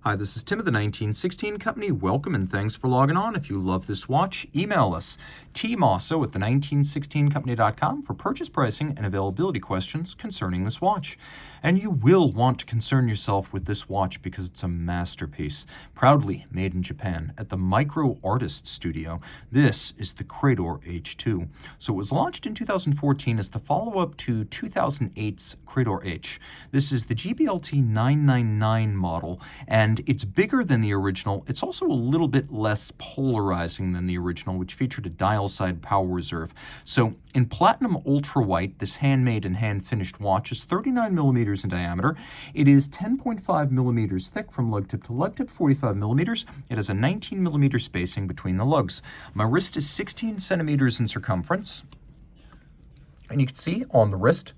Hi, this is Tim of the 1916 Company. Welcome and thanks for logging on. If you love this watch, email us, tmosso at the1916company.com for purchase pricing and availability questions concerning this watch. And you will want to concern yourself with this watch because it's a masterpiece, proudly made in Japan at the Micro Artist Studio. This is the Credor H2. So it was launched in 2014 as the follow-up to 2008's Credor H. This is the GBLT999 model, and it's bigger than the original. It's also a little bit less polarizing than the original, which featured a dial-side power reserve. So in platinum ultra white, this handmade and hand-finished watch is 39 millimeters in diameter. It is 10.5 millimeters thick from lug tip to lug tip, 45 millimeters. It has a 19 millimeter spacing between the lugs. My wrist is 16 centimeters in circumference. And you can see on the wrist,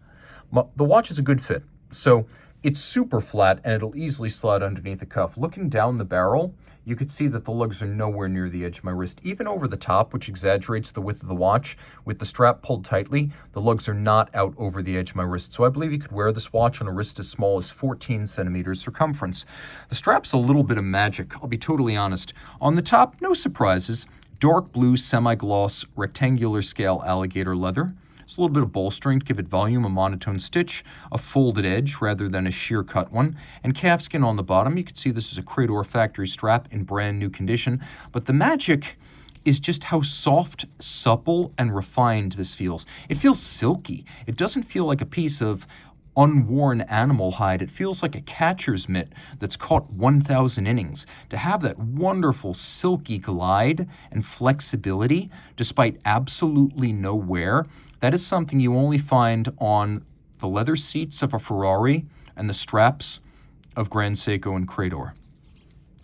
the watch is a good fit. So it's super flat and it'll easily slide underneath the cuff. Looking down the barrel, you could see that the lugs are nowhere near the edge of my wrist. Even over the top, which exaggerates the width of the watch, with the strap pulled tightly, the lugs are not out over the edge of my wrist. So I believe you could wear this watch on a wrist as small as 14 centimeters circumference. The strap's a little bit of magic, I'll be totally honest. On the top, no surprises. Dark blue semi-gloss rectangular scale alligator leather. It's a little bit of bolstering to give it volume, a monotone stitch, a folded edge rather than a sheer cut one, and calfskin on the bottom. You can see this is a Credor factory strap in brand new condition, but the magic is just how soft, supple, and refined this feels. It feels silky. It doesn't feel like a piece of unworn animal hide. It feels like a catcher's mitt that's caught 1,000 innings. To have that wonderful silky glide and flexibility despite absolutely no wear, that is something you only find on the leather seats of a Ferrari and the straps of Grand Seiko and Credor.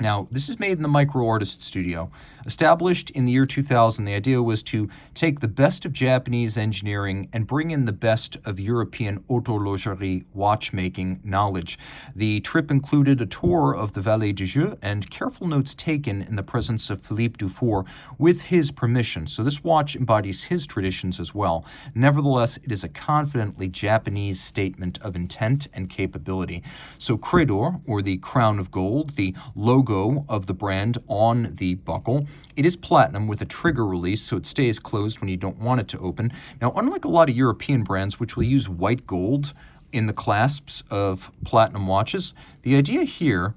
Now, this is made in the Micro Artist Studio. Established in the year 2000, the idea was to take the best of Japanese engineering and bring in the best of European horlogerie watchmaking knowledge. The trip included a tour of the Vallée de Jeu and careful notes taken in the presence of Philippe Dufour with his permission. So this watch embodies his traditions as well. Nevertheless, it is a confidently Japanese statement of intent and capability. So Credor, or the crown of gold, the logo of the brand on the buckle. It is platinum with a trigger release, so it stays closed when you don't want it to open. Now, unlike a lot of European brands, which will use white gold in the clasps of platinum watches, the idea here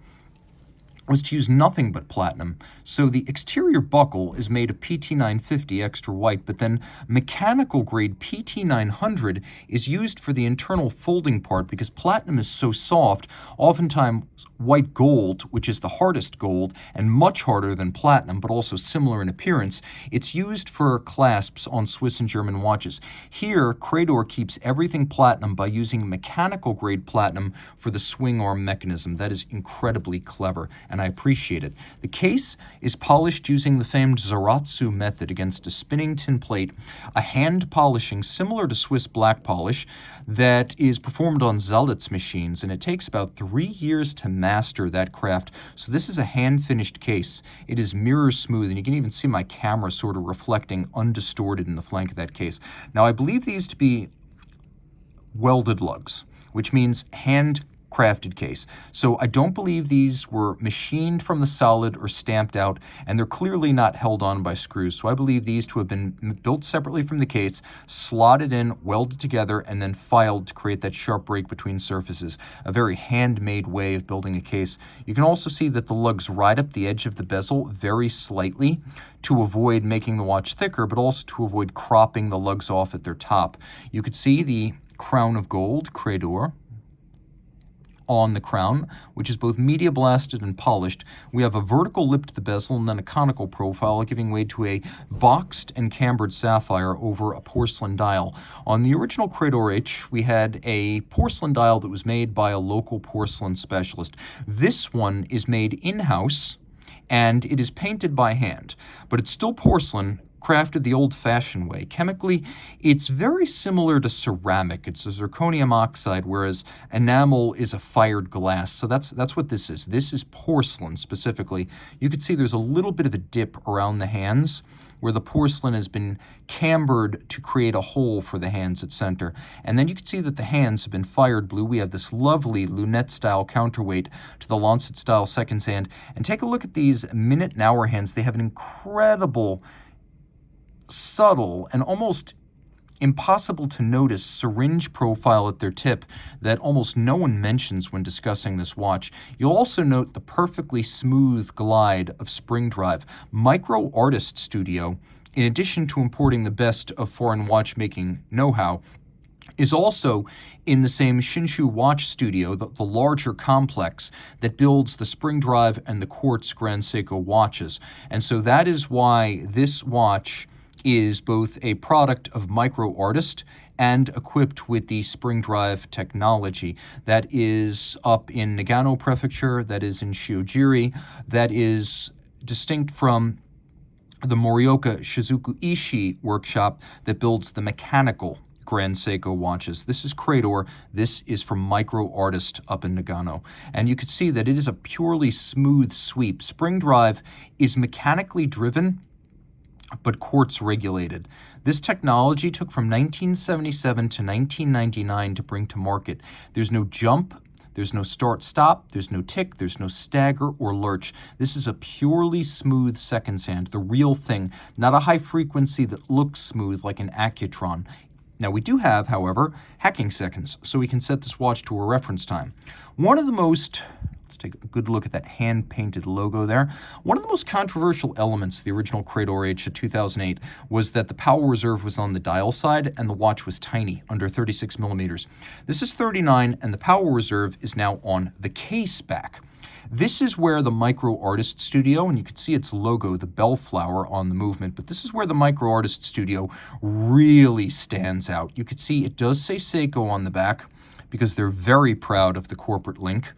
was to use nothing but platinum. So the exterior buckle is made of PT950 extra white, but then mechanical grade PT900 is used for the internal folding part because platinum is so soft. Oftentimes white gold, which is the hardest gold and much harder than platinum, but also similar in appearance, it's used for clasps on Swiss and German watches. Here, Credor keeps everything platinum by using mechanical grade platinum for the swing arm mechanism. That is incredibly clever, and I appreciate it. The case is polished using the famed Zaratsu method against a spinning tin plate, a hand polishing similar to Swiss black polish that is performed on Zaratsu machines, and it takes about 3 years to master that craft. So this is a hand-finished case. It is mirror smooth, and you can even see my camera sort of reflecting undistorted in the flank of that case. Now, I believe these to be welded lugs, which means hand-crafted case. So I don't believe these were machined from the solid or stamped out, and they're clearly not held on by screws. So I believe these to have been built separately from the case, slotted in, welded together, and then filed to create that sharp break between surfaces. A very handmade way of building a case. You can also see that the lugs ride up the edge of the bezel very slightly to avoid making the watch thicker, but also to avoid cropping the lugs off at their top. You could see the crown of gold, Credor, on the crown, which is both media blasted and polished. We have a vertical lip to the bezel and then a conical profile, giving way to a boxed and cambered sapphire over a porcelain dial. On the original Credor H, we had a porcelain dial that was made by a local porcelain specialist. This one is made in-house, and it is painted by hand, but it's still porcelain, crafted the old-fashioned way. Chemically, it's very similar to ceramic. It's a zirconium oxide, whereas enamel is a fired glass. So that's what this is. This is porcelain specifically. You can see there's a little bit of a dip around the hands. where the porcelain has been cambered to create a hole for the hands at center. And then you can see that the hands have been fired blue. We have this lovely lunette-style counterweight to the lancet-style seconds hand. And take a look at these minute and hour hands. They have an incredible, subtle, and almost impossible to notice syringe profile at their tip that almost no one mentions when discussing this watch. You'll also note the perfectly smooth glide of spring drive. Micro Artist Studio, in addition to importing the best of foreign watchmaking know-how, is also in the same Shinshu Watch Studio, the larger complex that builds the spring drive and the quartz Grand Seiko watches. And so that is why this watch is both a product of Micro Artist and equipped with the spring drive technology that is up in Nagano Prefecture, that is in Shiojiri, that is distinct from the Morioka Shizuku Ishii workshop that builds the mechanical Grand Seiko watches. This is Credor. This is from Micro Artist up in Nagano. And you can see that it is a purely smooth sweep. Spring drive is mechanically driven, but quartz regulated. This technology took from 1977 to 1999 to bring to market. There's no jump, there's no start-stop, there's no tick, there's no stagger or lurch. This is a purely smooth seconds hand, the real thing, not a high frequency that looks smooth like an Accutron. Now we do have, however, hacking seconds, so we can set this watch to a reference time. One of the most, let's take a good look at that hand-painted logo there. One of the most controversial elements of the original Credor Eichi 2008 was that the power reserve was on the dial side and the watch was tiny, under 36 millimeters. This is 39, and the power reserve is now on the case back. This is where the Micro Artist Studio, and you can see its logo, the bellflower on the movement, but this is where the Micro Artist Studio really stands out. You can see it does say Seiko on the back because they're very proud of the corporate link.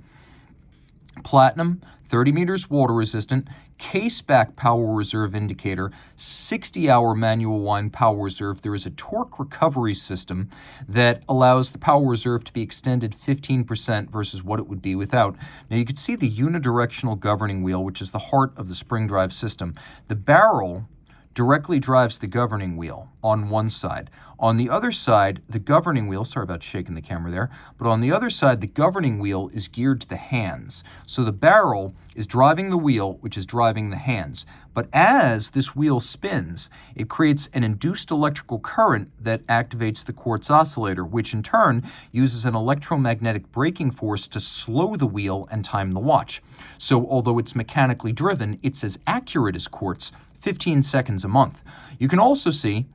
Platinum, 30 meters water resistant, case back power reserve indicator, 60-hour manual wind power reserve. There is a torque recovery system that allows the power reserve to be extended 15% versus what it would be without. Now you can see the unidirectional governing wheel, which is the heart of the spring drive system. The barrel directly drives the governing wheel on one side. On the other side, the governing wheel, sorry about shaking the camera there, but on the other side, the governing wheel is geared to the hands. So the barrel is driving the wheel, which is driving the hands. But as this wheel spins, it creates an induced electrical current that activates the quartz oscillator, which in turn uses an electromagnetic braking force to slow the wheel and time the watch. So although it's mechanically driven, it's as accurate as quartz, 15 seconds a month. You can also see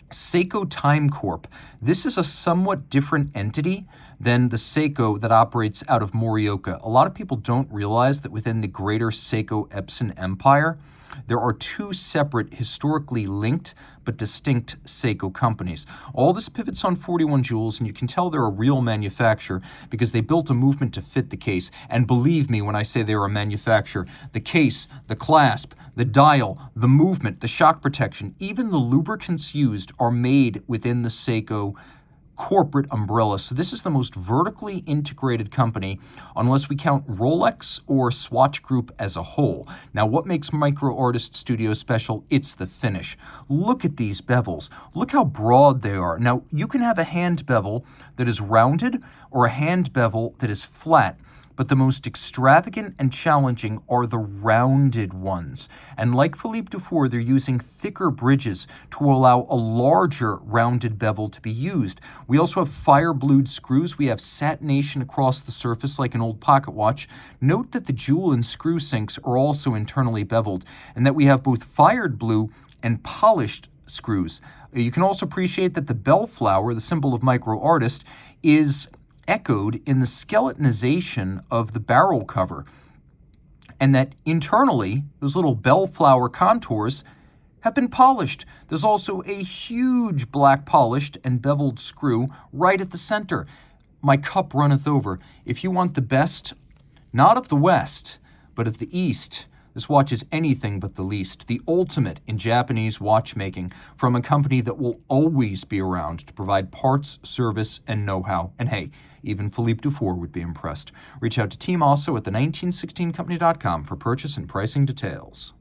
Seiko Time Corp. This is a somewhat different entity than the Seiko that operates out of Morioka. A lot of people don't realize that within the greater Seiko Epson empire, there are two separate, historically linked, but distinct Seiko companies. All this pivots on 41 jewels, and you can tell they're a real manufacturer because they built a movement to fit the case. And believe me when I say they're a manufacturer, the case, the clasp, the dial, the movement, the shock protection, even the lubricants used are made within the Seiko corporate umbrella. So this is the most vertically integrated company, unless we count Rolex or Swatch Group as a whole. Now, what makes Micro Artist Studio special? It's the finish. Look at these bevels. Look how broad they are. Now, you can have a hand bevel that is rounded or a hand bevel that is flat, but the most extravagant and challenging are the rounded ones. And like Philippe Dufour, they're using thicker bridges to allow a larger rounded bevel to be used. We also have fire-blued screws. We have satination across the surface like an old pocket watch. Note that the jewel and screw sinks are also internally beveled, and that we have both fired blue and polished screws. You can also appreciate that the bellflower, the symbol of Micro Artist, is echoed in the skeletonization of the barrel cover, and that internally those little bellflower contours have been polished. There's also a huge black polished and beveled screw right at the center. My cup runneth over. If you want the best, not of the West, but of the East, this watch is anything but the least. The ultimate in Japanese watchmaking from a company that will always be around to provide parts, service, and know-how. And hey, even Philippe Dufour would be impressed. Reach out to Team Mosso at the 1916company.com for purchase and pricing details.